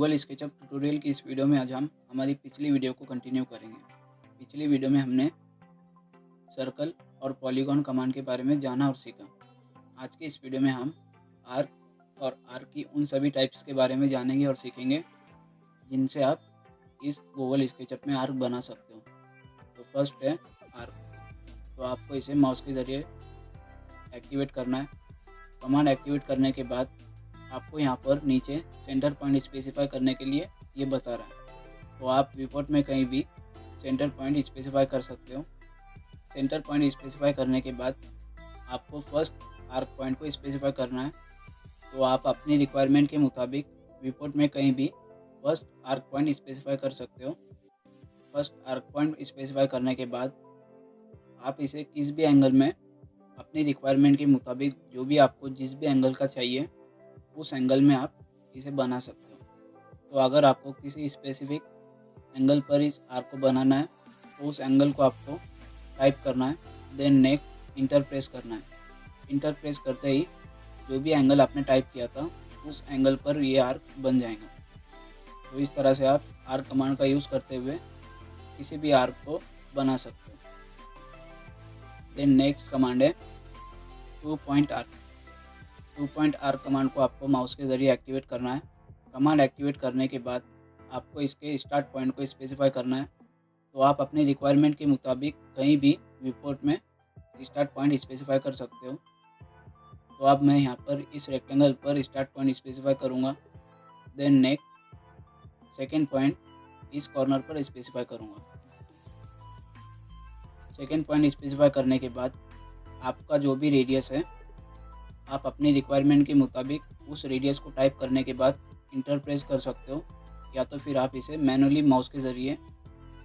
Google SketchUp tutorial की इस video में आज हम हमारी पिछली वीडियो को कंटिन्यू करेंगे। पिछली वीडियो में हमने सर्कल और पॉलीगॉन कमांड के बारे में जाना और सीखा। आज की इस वीडियो में हम आर्क और आर्क की उन सभी टाइप्स के बारे में जानेंगे और सीखेंगे जिनसे आप इस गूगल स्केचअप में आर्क बना सकते हो। तो फर्स्ट है आर्क। तो आपको इसे माउस के ज़रिए एक्टिवेट करना है। कमांड एक्टिवेट करने के बाद आपको यहाँ पर नीचे सेंटर पॉइंट स्पेसिफाई करने के लिए ये बता रहा है। तो आप विपोर्ट में कहीं भी सेंटर पॉइंट स्पेसिफाई कर सकते हो। सेंटर पॉइंट स्पेसिफाई करने के बाद आपको फर्स्ट आर्क पॉइंट को स्पेसिफाई करना है। तो आप अपनी रिक्वायरमेंट के मुताबिक विपोर्ट में कहीं भी फर्स्ट आर्क पॉइंट स्पेसिफाई कर सकते हो। फर्स्ट आर्क पॉइंट स्पेसिफाई करने के बाद आप इसे किस भी एंगल में अपनी रिक्वायरमेंट के मुताबिक जो भी आपको जिस भी एंगल का चाहिए उस एंगल में आप इसे बना सकते हो। तो अगर आपको किसी स्पेसिफिक एंगल पर इस आर्क को बनाना है तो उस एंगल को आपको टाइप करना है, देन नेक्स्ट इंटर प्रेस करना है। इंटर प्रेस करते ही जो भी एंगल आपने टाइप किया था उस एंगल पर ये आर्क बन जाएगा। तो इस तरह से आप आर्क कमांड का यूज़ करते हुए किसी भी आर्क को बना सकते हो। देन नेक्स्ट कमांड है 2 point arc. 2 point arc command को आपको माउस के ज़रिए एक्टिवेट करना है। कमांड एक्टिवेट करने के बाद आपको इसके स्टार्ट पॉइंट को स्पेसिफाई करना है। तो आप अपनी रिक्वायरमेंट के मुताबिक कहीं भी विपोर्ट में स्टार्ट पॉइंट स्पेसिफाई कर सकते हो। तो अब मैं यहाँ पर इस रेक्टेंगल पर स्टार्ट पॉइंट स्पेसिफाई करूँगा। देन नेक्स्ट सेकेंड पॉइंट इस कॉर्नर पर स्पेसिफाई करूँगा। सेकेंड पॉइंट स्पेसिफाई करने के बाद आपका जो भी रेडियस है आप अपनी रिक्वायरमेंट के मुताबिक उस रेडियस को टाइप करने के बाद इंटर प्रेस कर सकते हो, या तो फिर आप इसे मैनुअली माउस के ज़रिए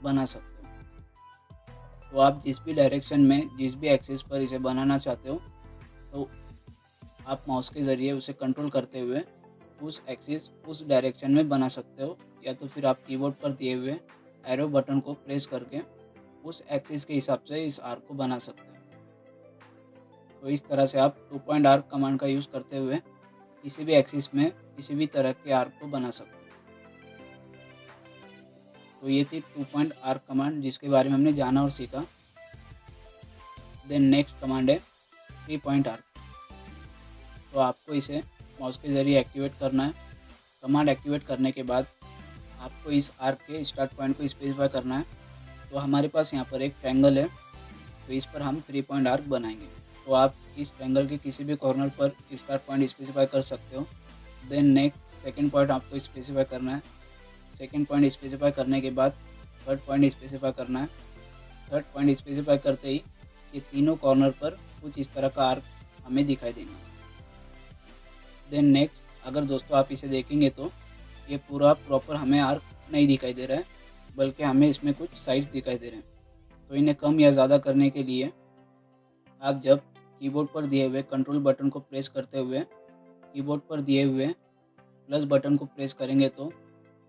बना सकते हो। तो आप जिस भी डायरेक्शन में जिस भी एक्सिस पर इसे बनाना चाहते हो तो आप माउस के ज़रिए उसे कंट्रोल करते हुए उस एक्सिस उस डायरेक्शन में बना सकते हो, या तो फिर आप कीबोर्ड पर दिए हुए एरो बटन को प्रेस करके उस एक्सिस के हिसाब से इस आर्क को बना सकते हो। तो इस तरह से आप 2 पॉइंट आर्क कमांड का यूज़ करते हुए किसी भी एक्सिस में किसी भी तरह के आर्क को बना सकते हो। तो ये थी 2 पॉइंट आर्क कमांड जिसके बारे में हमने जाना और सीखा। देन नेक्स्ट कमांड है 3 पॉइंट आर्क। तो आपको इसे माउस के ज़रिए एक्टिवेट करना है। कमांड एक्टिवेट करने के बाद आपको इस आर्क के स्टार्ट पॉइंट को स्पेसिफाई करना है। तो हमारे पास यहाँ पर एक ट्रायंगल है, तो इस पर हम 3 पॉइंट आर्क बनाएंगे। तो आप इस ट्रायंगल के किसी भी कॉर्नर पर स्टार्ट पॉइंट स्पेसिफाई कर सकते हो। देन नेक्स्ट सेकंड पॉइंट आपको स्पेसिफाई करना है। सेकंड पॉइंट स्पेसिफाई करने के बाद थर्ड पॉइंट स्पेसिफाई करना है। थर्ड पॉइंट स्पेसिफाई करते ही ये तीनों कॉर्नर पर कुछ इस तरह का आर्क हमें दिखाई देगा। देन नेक्स्ट अगर दोस्तों आप इसे देखेंगे तो ये पूरा प्रॉपर हमें आर्क नहीं दिखाई दे रहा है, बल्कि हमें इसमें कुछ साइड्स दिखाई दे रहे हैं। तो इन्हें कम या ज़्यादा करने के लिए आप जब कीबोर्ड पर दिए हुए कंट्रोल बटन को प्रेस करते हुए कीबोर्ड पर दिए हुए प्लस बटन को प्रेस करेंगे तो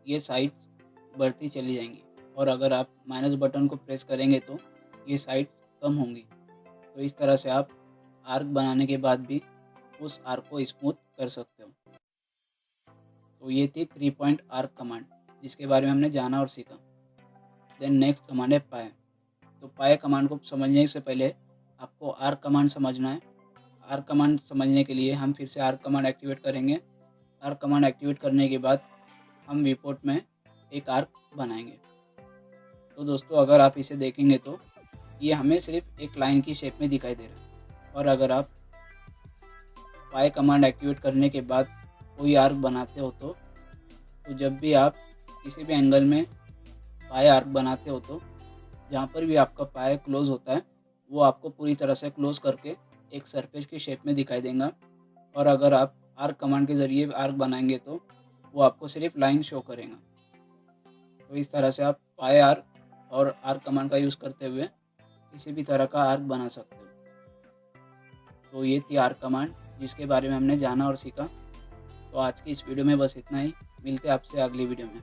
ये साइड्स बढ़ती चली जाएंगी, और अगर आप माइनस बटन को प्रेस करेंगे तो ये साइड्स कम होंगी। तो इस तरह से आप आर्क बनाने के बाद भी उस आर्क को स्मूथ कर सकते हो। तो ये थी 3 पॉइंट आर्क कमांड जिसके बारे में हमने जाना और सीखा। देन नेक्स्ट कमांड है पाए। तो पाए कमांड को समझने से पहले आपको आर्क कमांड समझना है। आर्क कमांड समझने के लिए हम फिर से आर्क कमांड एक्टिवेट करेंगे। आर्क कमांड एक्टिवेट करने के बाद हम विपोर्ट में एक आर्क बनाएंगे। तो दोस्तों अगर आप इसे देखेंगे तो ये हमें सिर्फ एक लाइन की शेप में दिखाई दे रहा है, और अगर आप पाए कमांड एक्टिवेट करने के बाद कोई आर्क बनाते हो तो जब भी आप किसी भी एंगल में पाए आर्क बनाते हो तो जहाँ पर भी आपका पाए क्लोज होता है वो आपको पूरी तरह से क्लोज करके एक सरफेस की शेप में दिखाई देगा। और अगर आप आर्क कमांड के ज़रिए आर्क बनाएंगे तो वो आपको सिर्फ लाइन शो करेगा। तो इस तरह से आप पाए आर्क और आर्क कमांड का यूज़ करते हुए किसी भी तरह का आर्क बना सकते हो। तो ये थी आर्क कमांड जिसके बारे में हमने जाना और सीखा। तो आज की इस वीडियो में बस इतना ही। मिलते हैं आपसे अगली वीडियो में।